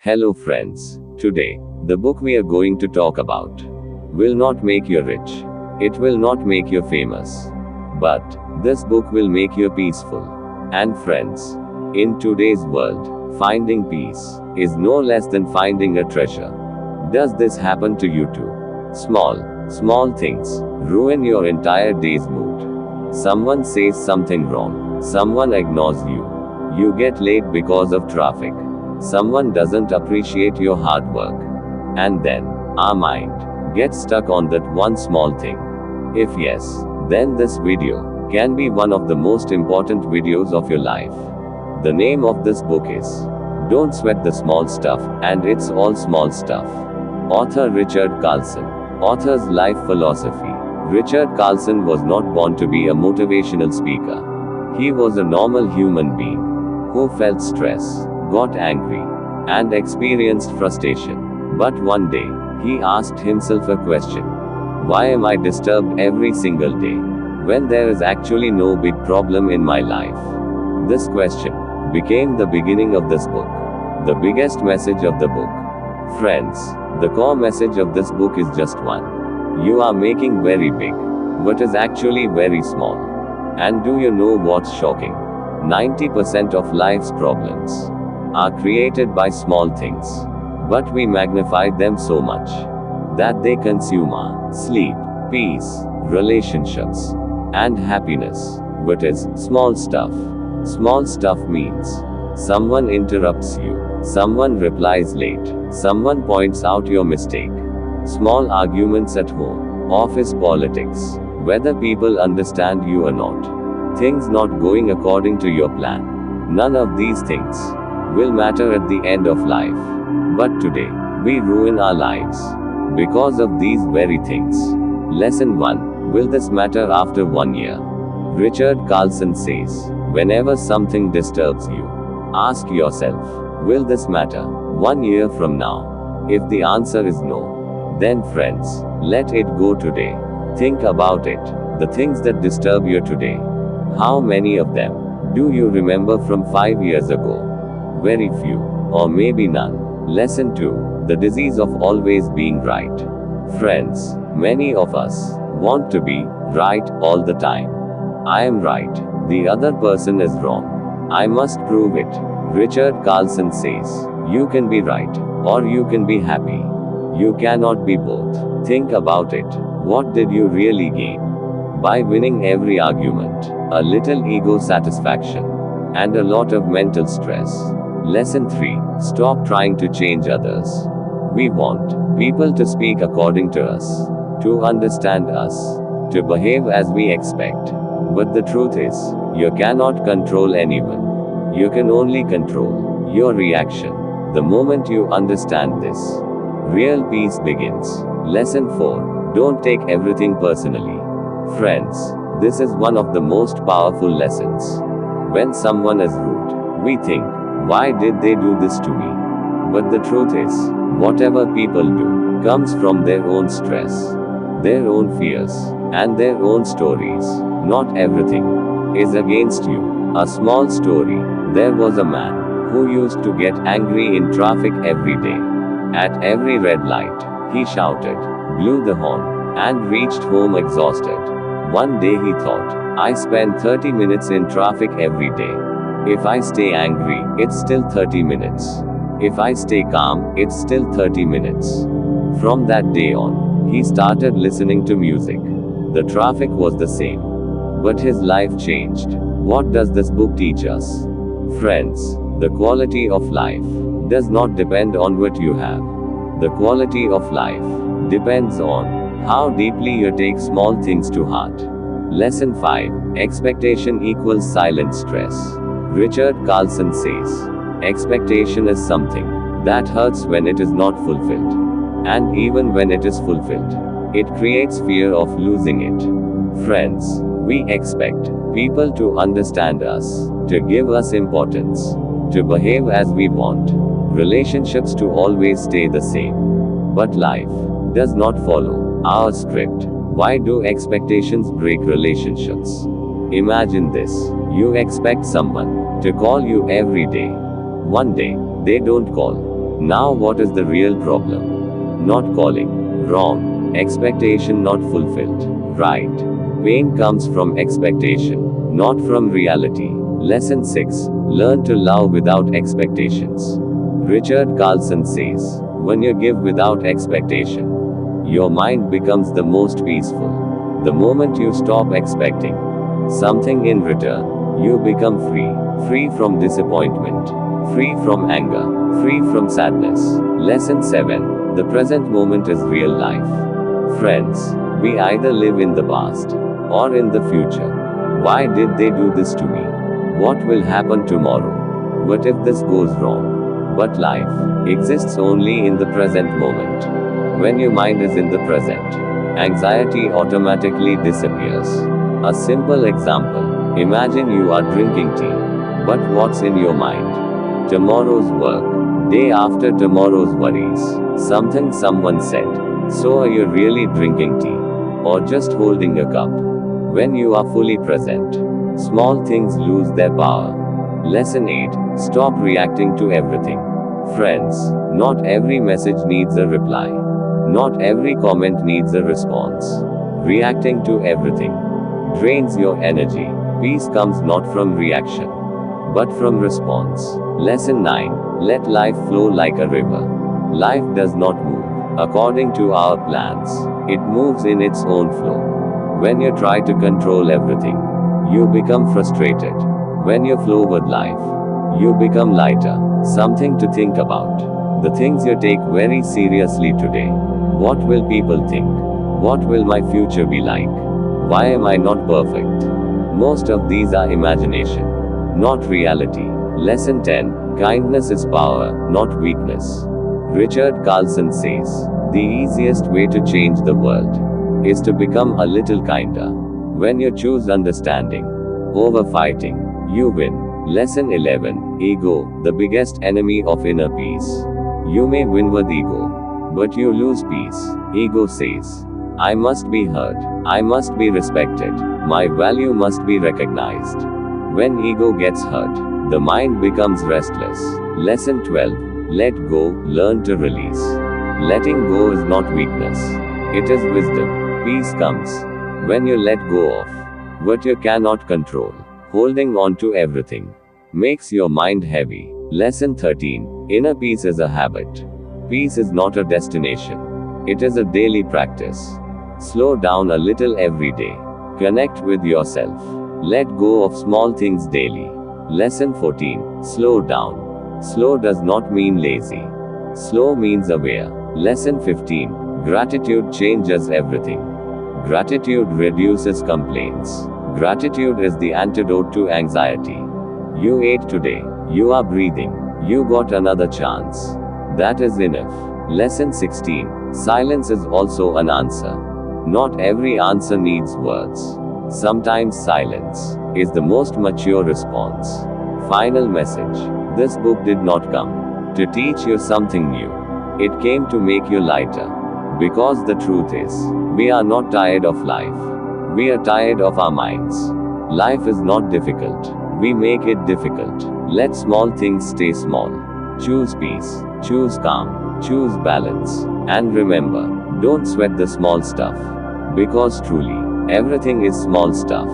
Hello friends. Today, the book we are going to talk about will not make you rich. It will not make you famous. But, this book will make you peaceful. And friends, in today's world, finding peace is no less than finding a treasure. Does this happen to you too? Small things ruin your entire day's mood. Someone says something wrong. Someone ignores you. You get late because of traffic. Someone doesn't appreciate your hard work. And then, our mind gets stuck on that one small thing. If yes, then this video can be one of the most important videos of your life. The name of this book is Don't Sweat the Small Stuff, and It's All Small Stuff. Author Richard Carlson. Author's life philosophy. Richard Carlson was not born to be a motivational speaker. He was a normal human being who felt stress, got angry, and experienced frustration. But one day, he asked himself a question. Why am I disturbed every single day, when there is actually no big problem in my life? This question became the beginning of this book. The biggest message of the book. Friends, the core message of this book is just one. You are making very big, but is actually very small. And do you know what's shocking? 90% of life's problems are created by small things. But we magnify them so much that they consume our sleep, peace, relationships, and happiness. What is small stuff? Small stuff means someone interrupts you, someone replies late, someone points out your mistake. Small arguments at home, office politics, whether people understand you or not, things not going according to your plan. None of these things will matter at the end of life. But today, we ruin our lives because of these very things. Lesson 1. Will this matter after 1 year? Richard Carlson says, whenever something disturbs you, ask yourself, will this matter 1 year from now? If the answer is no, then friends, let it go today. Think about it. The things that disturb you today. How many of them do you remember from 5 years ago? Very few, or maybe none. Lesson 2. The disease of always being right. Friends, many of us want to be right all the time. I am right. The other person is wrong. I must prove it. Richard Carlson says, you can be right, or you can be happy. You cannot be both. Think about it. What did you really gain by winning every argument? A little ego satisfaction and a lot of mental stress. Lesson 3. Stop trying to change others. We want people to speak according to us, to understand us, to behave as we expect. But the truth is, you cannot control anyone. You can only control your reaction. The moment you understand this, real peace begins. Lesson 4. Don't take everything personally. Friends, this is one of the most powerful lessons. When someone is rude, we think, why did they do this to me? But the truth is, whatever people do comes from their own stress, their own fears, and their own stories. Not everything is against you. A small story. There was a man who used to get angry in traffic every day. At every red light, he shouted, blew the horn, and reached home exhausted. One day he thought, I spend 30 minutes in traffic every day. If I stay angry, it's still 30 minutes. If I stay calm, it's still 30 minutes. From that day on, he started listening to music. The traffic was the same, but his life changed. What does this book teach us? Friends, the quality of life does not depend on what you have. The quality of life depends on how deeply you take small things to heart. Lesson 5. Expectation equals silent stress. Richard Carlson says, expectation is something that hurts when it is not fulfilled. And even when it is fulfilled, it creates fear of losing it. Friends, we expect people to understand us, to give us importance, to behave as we want, relationships to always stay the same. But life does not follow our script. Why do expectations break relationships? Imagine this. You expect someone to call you every day. One day, they don't call. Now, what is the real problem? Not calling. Wrong. Expectation not fulfilled. Right. Pain comes from expectation, not from reality. Lesson 6. Learn to love without expectations. Richard Carlson says, when you give without expectation, your mind becomes the most peaceful. The moment you stop expecting something in return, you become free. Free from disappointment. Free from anger. Free from sadness. Lesson 7. The present moment is real life. Friends, we either live in the past or in the future. Why did they do this to me? What will happen tomorrow? What if this goes wrong? But life exists only in the present moment. When your mind is in the present, anxiety automatically disappears. A simple example. Imagine you are drinking tea. But what's in your mind? Tomorrow's work. Day after tomorrow's worries. Something someone said. So are you really drinking tea? Or just holding a cup? When you are fully present, small things lose their power. Lesson 8. Stop reacting to everything. Friends, not every message needs a reply. Not every comment needs a response. Reacting to everything drains your energy. Peace comes not from reaction, but from response. Lesson 9. Let life flow like a river. Life does not move according to our plans. It moves in its own flow. When you try to control everything, you become frustrated. When you flow with life, you become lighter. Something to think about. The things you take very seriously today. What will people think? What will my future be like? Why am I not perfect? Most of these are imagination, not reality. Lesson 10. Kindness is power, not weakness. Richard Carlson says, the easiest way to change the world is to become a little kinder. When you choose understanding over fighting, you win. Lesson 11. Ego, the biggest enemy of inner peace. You may win with ego, but you lose peace. Ego says, I must be heard. I must be respected. My value must be recognized. When ego gets hurt, the mind becomes restless. Lesson 12. Let go, learn to release. Letting go is not weakness. It is wisdom. Peace comes when you let go of what you cannot control. Holding on to everything makes your mind heavy. Lesson 13. Inner peace is a habit. Peace is not a destination. It is a daily practice. Slow down a little every day. Connect with yourself. Let go of small things daily. Lesson 14. Slow down. Slow does not mean lazy. Slow means aware. Lesson 15. Gratitude changes everything. Gratitude reduces complaints. Gratitude is the antidote to anxiety. You ate today. You are breathing. You got another chance. That is enough. Lesson 16. Silence is also an answer. Not every answer needs words. Sometimes silence is the most mature response. Final message. This book did not come to teach you something new. It came to make you lighter. Because the truth is, we are not tired of life. We are tired of our minds. Life is not difficult. We make it difficult. Let small things stay small. Choose peace. Choose calm. Choose balance. And remember, don't sweat the small stuff. Because truly, everything is small stuff.